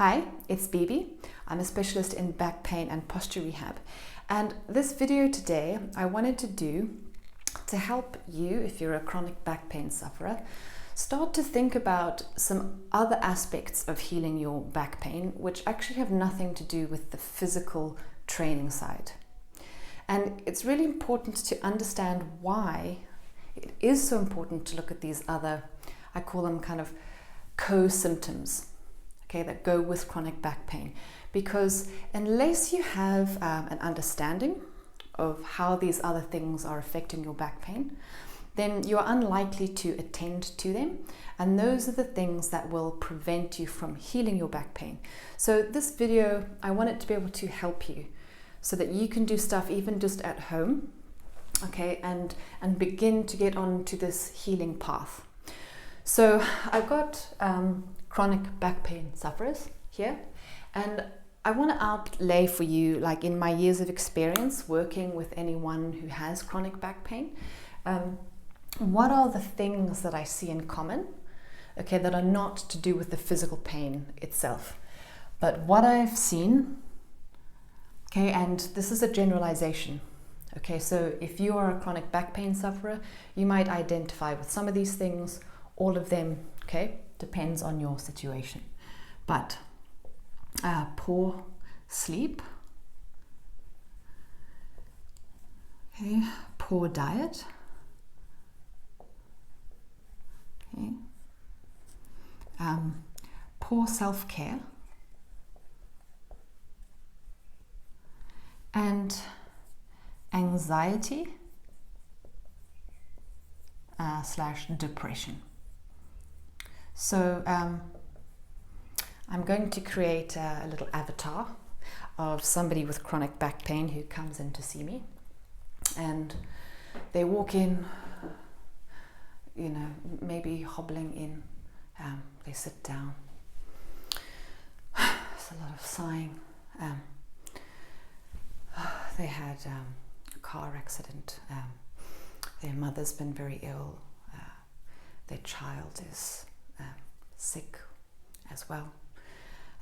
Hi, it's Bibi. I'm a specialist in back pain and posture rehab. And this video today I wanted to do to help you, if you're a chronic back pain sufferer, start to think about some other aspects of healing your back pain, which actually have nothing to do with the physical training side. And it's really important to understand why it is so important to look at these other, I call them kind of co-symptoms, okay, that go with chronic back pain. Because unless you have an understanding of how these other things are affecting your back pain, then you're unlikely to attend to them. And those are the things that will prevent you from healing your back pain. So this video, I want it to be able to help you so that you can do stuff even just at home, okay, and begin to get onto this healing path. So I've got chronic back pain sufferers here, and I want to outlay for you, like in my years of experience working with anyone who has chronic back pain, what are the things that I see in common, okay, that are not to do with the physical pain itself, but what I've seen, okay, and this is a generalization, okay, so if you are a chronic back pain sufferer, you might identify with some of these things, all of them, okay, depends on your situation, but poor sleep, okay, poor diet, okay, poor self-care, and anxiety / depression. So I'm going to create a little avatar of somebody with chronic back pain who comes in to see me, and they walk in, you know, maybe hobbling in, they sit down, there's a lot of sighing, they had a car accident, their mother's been very ill, their child is sick as well,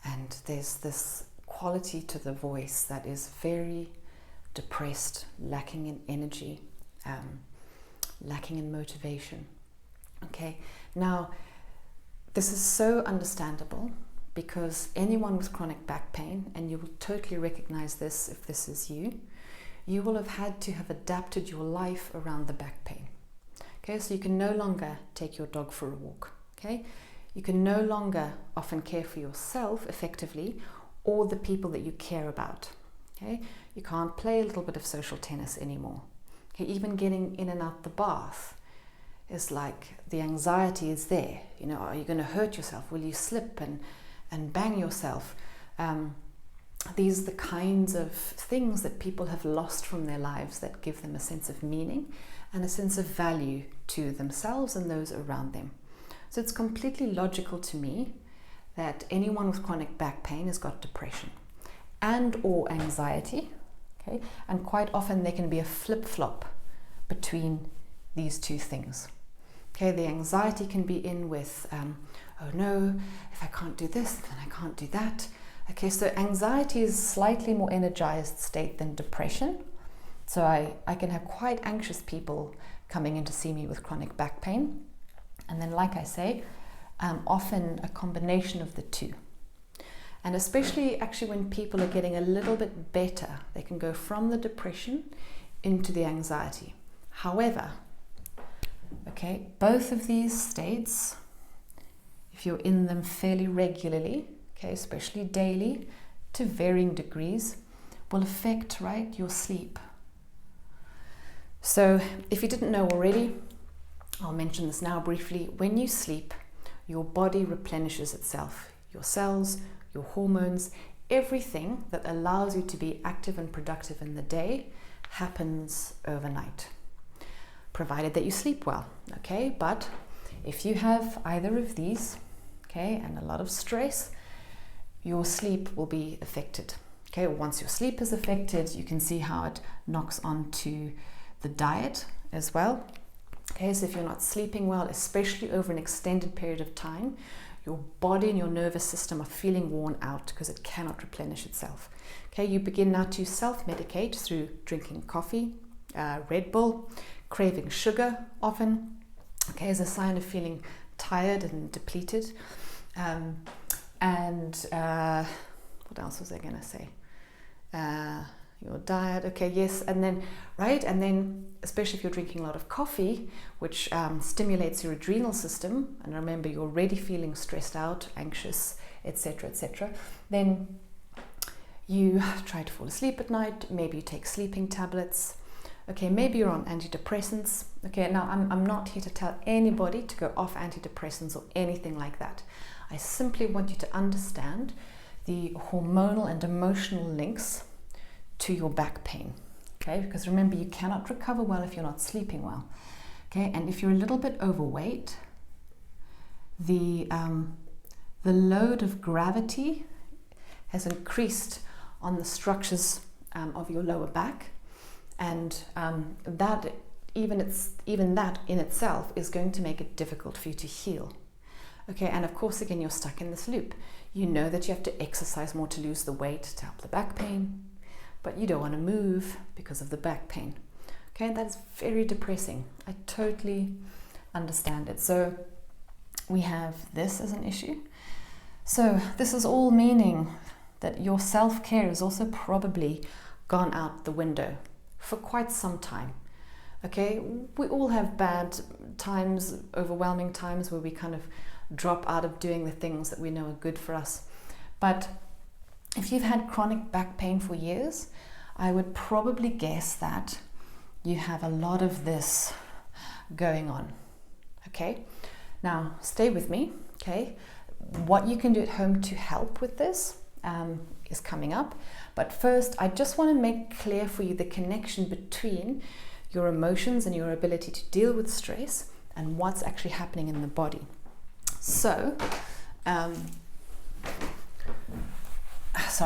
and there's this quality to the voice that is very depressed, lacking in energy, lacking in motivation. Okay, now this is so understandable because anyone with chronic back pain, and you will totally recognize this if this is you, you will have had to have adapted your life around the back pain. Okay, so you can no longer take your dog for a walk. Okay, you can no longer often care for yourself effectively or the people that you care about. Okay, you can't play a little bit of social tennis anymore. Okay, even getting in and out the bath is like the anxiety is there. You know, are you going to hurt yourself? Will you slip and bang yourself? These are the kinds of things that people have lost from their lives that give them a sense of meaning and a sense of value to themselves and those around them. So it's completely logical to me that anyone with chronic back pain has got depression and or anxiety, okay? And quite often there can be a flip-flop between these two things. Okay, the anxiety can be in with, oh no, if I can't do this, then I can't do that. Okay, so anxiety is a slightly more energized state than depression. So I can have quite anxious people coming in to see me with chronic back pain. And then, like I say, often a combination of the two. And especially actually when people are getting a little bit better, they can go from the depression into the anxiety. However, okay, both of these states, if you're in them fairly regularly, okay, especially daily to varying degrees, will affect, right, your sleep. So if you didn't know already, I'll mention this now briefly. When you sleep, your body replenishes itself. Your cells, your hormones, everything that allows you to be active and productive in the day happens overnight, provided that you sleep well, okay? But if you have either of these, okay, and a lot of stress, your sleep will be affected. Okay, once your sleep is affected, you can see how it knocks onto the diet as well. Okay, so if you're not sleeping well, especially over an extended period of time, Your body and your nervous system are feeling worn out because it cannot replenish itself. Okay, you begin now to self-medicate through drinking coffee, Red Bull, craving sugar often, okay, as a sign of feeling tired and depleted. What else was I going to say? Your diet, okay, yes, and then, right, and then especially if you're drinking a lot of coffee, which stimulates your adrenal system, and remember you're already feeling stressed out, anxious, etc., then you try to fall asleep at night, maybe you take sleeping tablets, okay, maybe you're on antidepressants. Okay, now I'm not here to tell anybody to go off antidepressants or anything like that. I simply want you to understand the hormonal and emotional links to your back pain, okay? Because remember, you cannot recover well if you're not sleeping well, okay? And if you're a little bit overweight, the load of gravity has increased on the structures of your lower back, and that even that in itself is going to make it difficult for you to heal. Okay, and of course, again, you're stuck in this loop. You know that you have to exercise more to lose the weight to help the back pain, but you don't want to move because of the back pain. Okay, that's very depressing. I totally understand it. So we have this as an issue. So this is all meaning that your self-care has also probably gone out the window for quite some time. Okay, we all have bad times, overwhelming times where we kind of drop out of doing the things that we know are good for us. But if you've had chronic back pain for years, I would probably guess that you have a lot of this going on. Okay, now stay with me. Okay, what you can do at home to help with this is coming up. But first, I just want to make clear for you the connection between your emotions and your ability to deal with stress and what's actually happening in the body. So, sorry,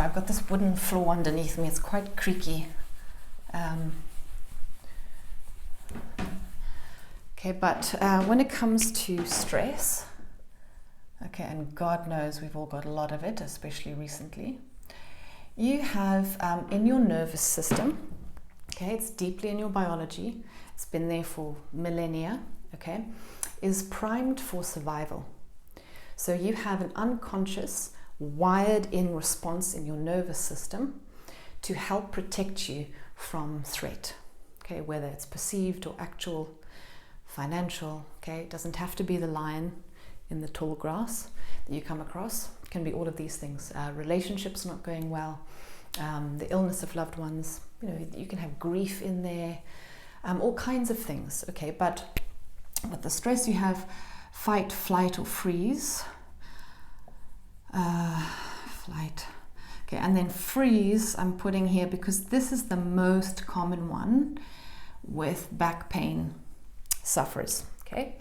I've got this wooden floor underneath me. It's quite creaky. Okay, but when it comes to stress, okay, and God knows we've all got a lot of it, especially recently, you have in your nervous system, okay, it's deeply in your biology, it's been there for millennia, okay, is primed for survival. So you have an unconscious, wired-in response in your nervous system to help protect you from threat, okay, whether it's perceived or actual, financial, okay, it doesn't have to be the lion in the tall grass that you come across. It can be all of these things, relationships not going well, the illness of loved ones, you know, you can have grief in there, all kinds of things, okay, but with the stress you have fight, flight, or freeze. Flight. Okay, and then freeze I'm putting here because this is the most common one with back pain sufferers. Okay,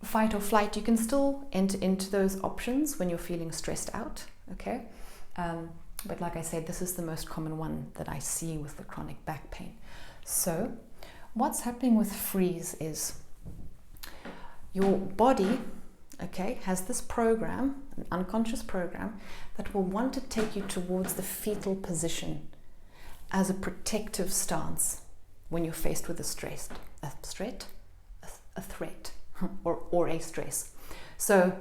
fight or flight, you can still enter into those options when you're feeling stressed out. Okay, but like I said, this is the most common one that I see with the chronic back pain. So what's happening with freeze is your body, okay, has this program, an unconscious program, that will want to take you towards the fetal position as a protective stance when you're faced with a threat, or a stress. So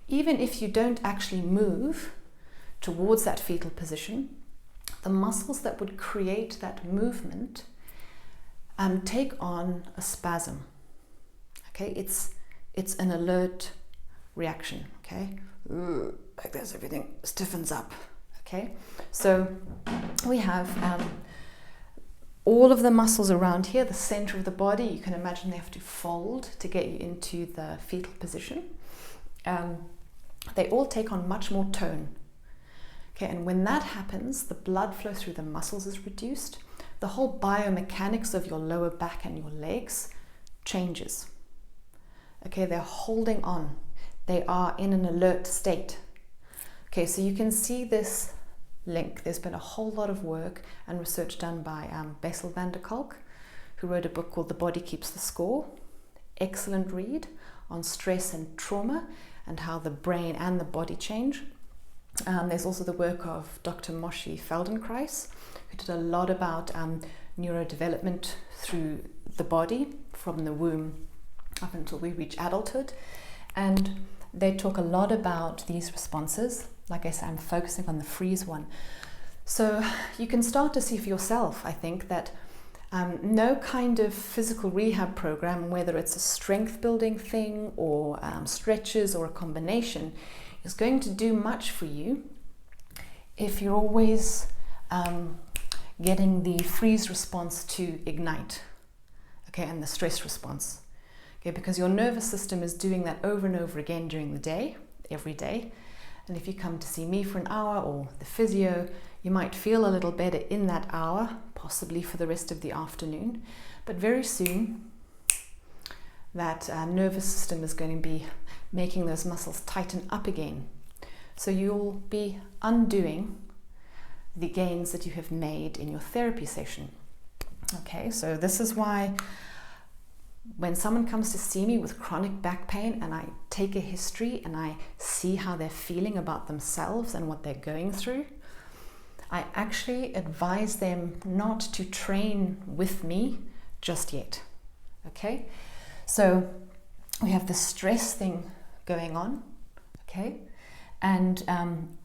even if you don't actually move towards that fetal position, the muscles that would create that movement take on a spasm. Okay, it's an alert reaction. Okay, like this, everything stiffens up. Okay, so we have all of the muscles around here, the center of the body. You can imagine they have to fold to get you into the fetal position. They all take on much more tone. Okay, and when that happens, the blood flow through the muscles is reduced. The whole biomechanics of your lower back and your legs changes. Okay, they're holding on. They are in an alert state. Okay, so you can see this link. There's been a whole lot of work and research done by Bessel van der Kolk, who wrote a book called The Body Keeps the Score. Excellent read on stress and trauma and how the brain and the body change. There's also the work of Dr. Moshe Feldenkrais, who did a lot about neurodevelopment through the body from the womb up until we reach adulthood. And they talk a lot about these responses. Like I said, I'm focusing on the freeze one. So you can start to see for yourself, I think, that no kind of physical rehab program, whether it's a strength building thing or stretches or a combination, is going to do much for you if you're always getting the freeze response to ignite, okay, and the stress response, okay, because your nervous system is doing that over and over again during the day, every day. And if you come to see me for an hour or the physio, you might feel a little better in that hour, possibly for the rest of the afternoon. But very soon, that nervous system is going to be making those muscles tighten up again. So you'll be undoing the gains that you have made in your therapy session. Okay, so this is why when someone comes to see me with chronic back pain and I take a history and I see how they're feeling about themselves and what they're going through, I actually advise them not to train with me just yet. Okay, so we have the stress thing going on, okay, and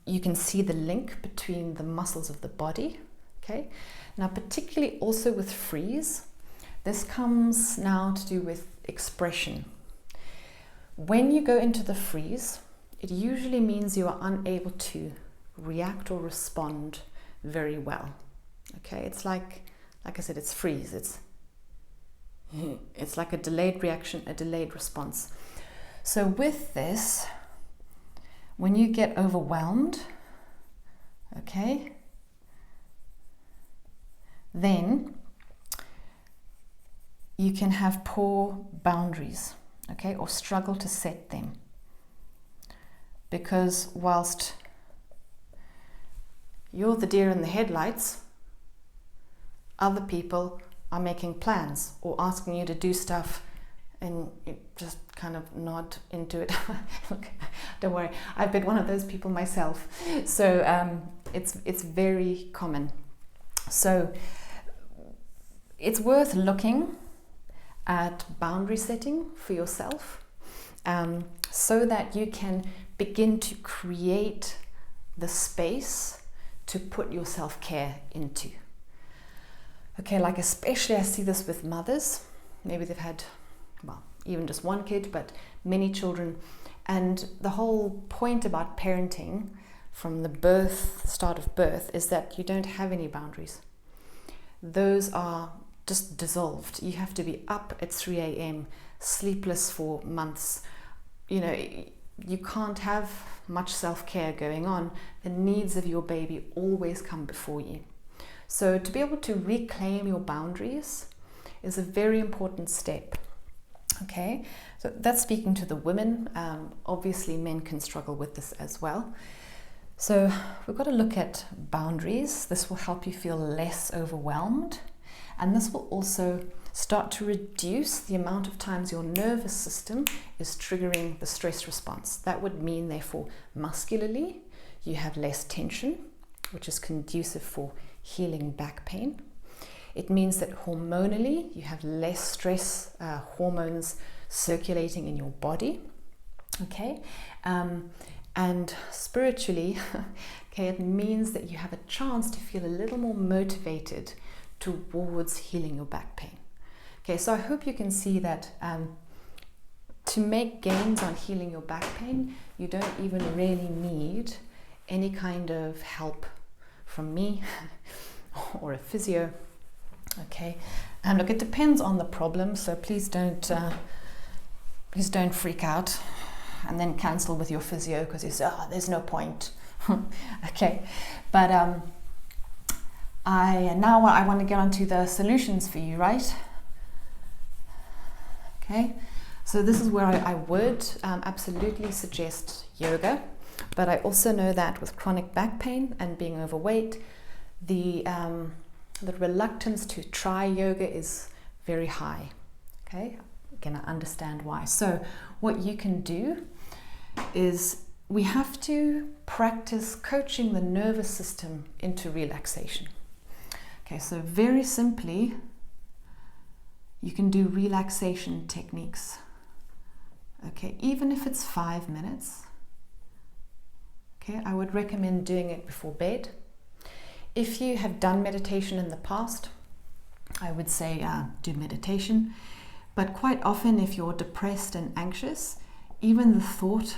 you can see the link between the muscles of the body, okay. Now, particularly also with freeze, this comes now to do with expression. When you go into the freeze, it usually means you are unable to react or respond very well. Okay, it's like I said, it's freeze. It's like a delayed reaction, a delayed response. So with this, when you get overwhelmed, okay, then you can have poor boundaries, okay, or struggle to set them. Because whilst you're the deer in the headlights, other people are making plans or asking you to do stuff and you just kind of nod into it. Look, don't worry, I've been one of those people myself. So it's very common. So it's worth looking at boundary setting for yourself, so that you can begin to create the space to put your self-care into. Okay, like especially I see this with mothers. Maybe they've had, well, even just one kid, but many children. And the whole point about parenting from the start of birth is that you don't have any boundaries. Those are just dissolved. You have to be up at 3 a.m, sleepless for months. You know, you can't have much self-care going on. The needs of your baby always come before you. So to be able to reclaim your boundaries is a very important step. Okay, so that's speaking to the women. Obviously men can struggle with this as well. So we've got to look at boundaries. This will help you feel less overwhelmed. And this will also start to reduce the amount of times your nervous system is triggering the stress response. That would mean, therefore, muscularly, you have less tension, which is conducive for healing back pain. It means that hormonally, you have less stress hormones circulating in your body. Okay, and spiritually, okay, it means that you have a chance to feel a little more motivated towards healing your back pain. Okay, so I hope you can see that to make gains on healing your back pain, you don't even really need any kind of help from me or a physio. Okay, and look, it depends on the problem, so please don't freak out and then cancel with your physio because you say, oh, there's no point. Okay, but I want to get onto the solutions for you, right? Okay, so this is where I would absolutely suggest yoga, but I also know that with chronic back pain and being overweight, the reluctance to try yoga is very high. Okay, going to understand why. So what you can do is we have to practice coaching the nervous system into relaxation. Okay, so very simply, you can do relaxation techniques. Okay, even if it's 5 minutes. Okay, I would recommend doing it before bed. If you have done meditation in the past, I would say do meditation. But quite often, if you're depressed and anxious, even the thought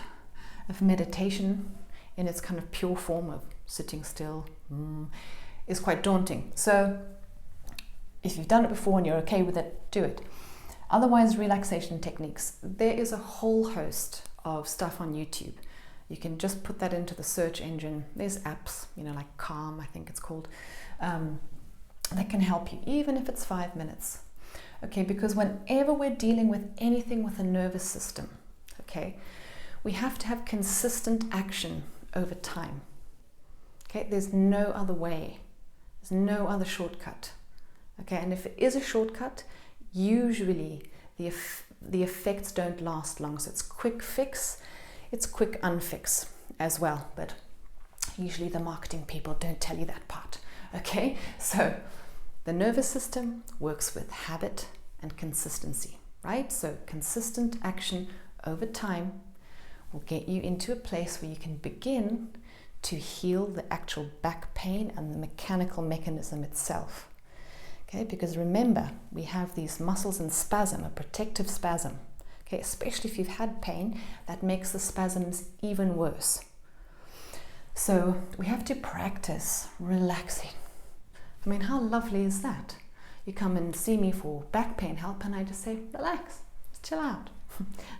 of meditation in its kind of pure form of sitting still is quite daunting. So if you've done it before and you're okay with it, do it. Otherwise, relaxation techniques. There is a whole host of stuff on YouTube. You can just put that into the search engine. There's apps, like Calm, I think it's called, that can help you, even if it's 5 minutes. Okay, because whenever we're dealing with anything with the nervous system, okay, we have to have consistent action over time. Okay, there's no other way. There's no other shortcut. Okay, and if it is a shortcut, usually the effects don't last long. So it's quick fix, it's quick unfix as well. But usually the marketing people don't tell you that part. Okay, so the nervous system works with habit and consistency, right? So consistent action over time will get you into a place where you can begin to heal the actual back pain and the mechanical mechanism itself. Okay, because remember, we have these muscles in spasm, a protective spasm. Okay, especially if you've had pain, that makes the spasms even worse. So we have to practice relaxing. I mean, how lovely is that? You come and see me for back pain help and I just say, relax, just chill out.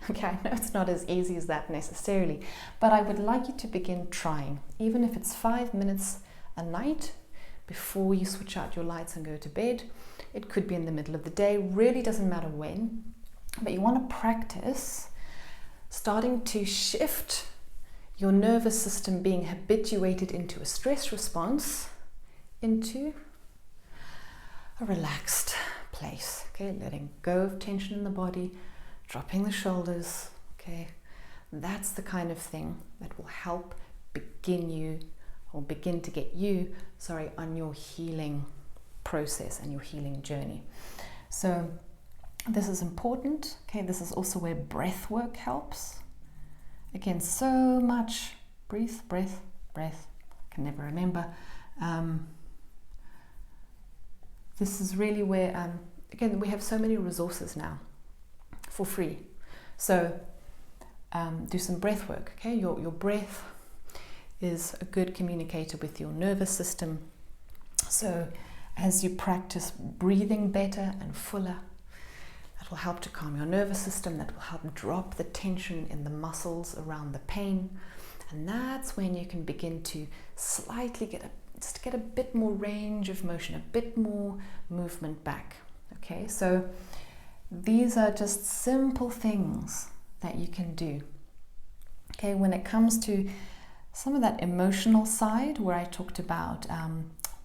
Okay, I know it's not as easy as that necessarily, but I would like you to begin trying, even if it's 5 minutes a night before you switch out your lights and go to bed. It could be in the middle of the day, really doesn't matter when, but you want to practice starting to shift your nervous system being habituated into a stress response into a relaxed place. Okay, letting go of tension in the body, dropping the shoulders. Okay, that's the kind of thing that will help begin to get you on your healing process and your healing journey. So this is important. Okay, this is also where breath work helps. Again, so much breath. I can never remember. This is really where, again, we have so many resources now for free. So do some breath work. Okay, your breath is a good communicator with your nervous system. So as you practice breathing better and fuller, that will help to calm your nervous system, that will help drop the tension in the muscles around the pain. And that's when you can begin to slightly get a bit more range of motion, a bit more movement back. Okay, so these are just simple things that you can do. Okay, when it comes to some of that emotional side where I talked about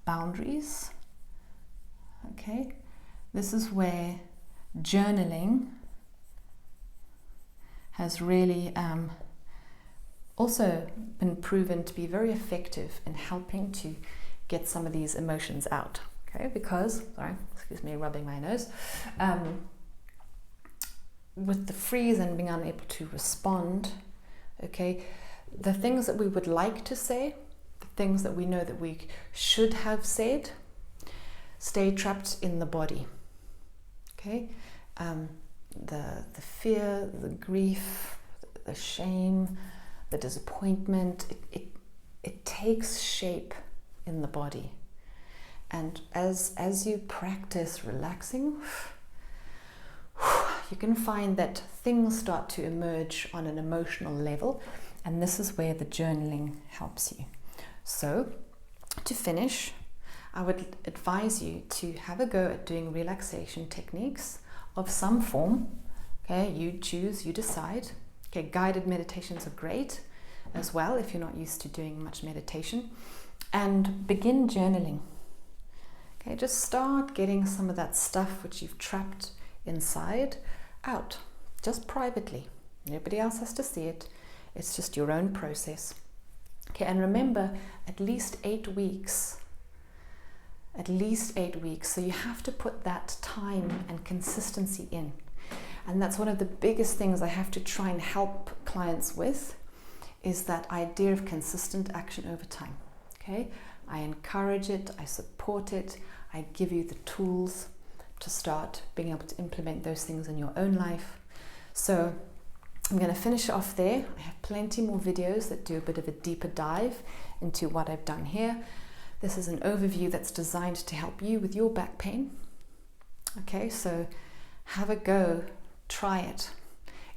boundaries, okay, this is where journaling has really also been proven to be very effective in helping to get some of these emotions out. Okay, because, excuse me, rubbing my nose, with the freeze and being unable to respond, okay, the things that we would like to say, the things that we know that we should have said, stay trapped in the body. Okay, the fear, the grief, the shame, the disappointment, it takes shape in the body. And as you practice relaxing, you can find that things start to emerge on an emotional level, and this is where the journaling helps you. So, to finish, I would advise you to have a go at doing relaxation techniques of some form. Okay, you choose, you decide. Okay, guided meditations are great as well if you're not used to doing much meditation. And begin journaling. Okay, just start getting some of that stuff which you've trapped inside out, just privately. Nobody else has to see it. It's just your own process. Okay, and remember, at least 8 weeks. At least 8 weeks. So you have to put that time and consistency in. And that's one of the biggest things I have to try and help clients with, is that idea of consistent action over time. Okay, I encourage it, I support it, I give you the tools to start being able to implement those things in your own life. So I'm going to finish off there. I have plenty more videos that do a bit of a deeper dive into what I've done here. This is an overview that's designed to help you with your back pain. Okay, so have a go, try it.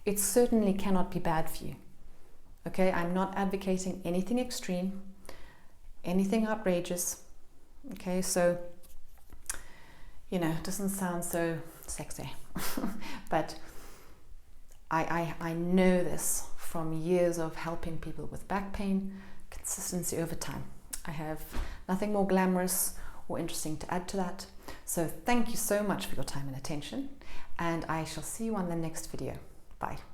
It certainly cannot be bad for you. Okay, I'm not advocating anything extreme, anything outrageous. Okay, so, you know, it doesn't sound so sexy, but I know this from years of helping people with back pain, consistency over time. I have nothing more glamorous or interesting to add to that. So thank you so much for your time and attention, and I shall see you on the next video. Bye.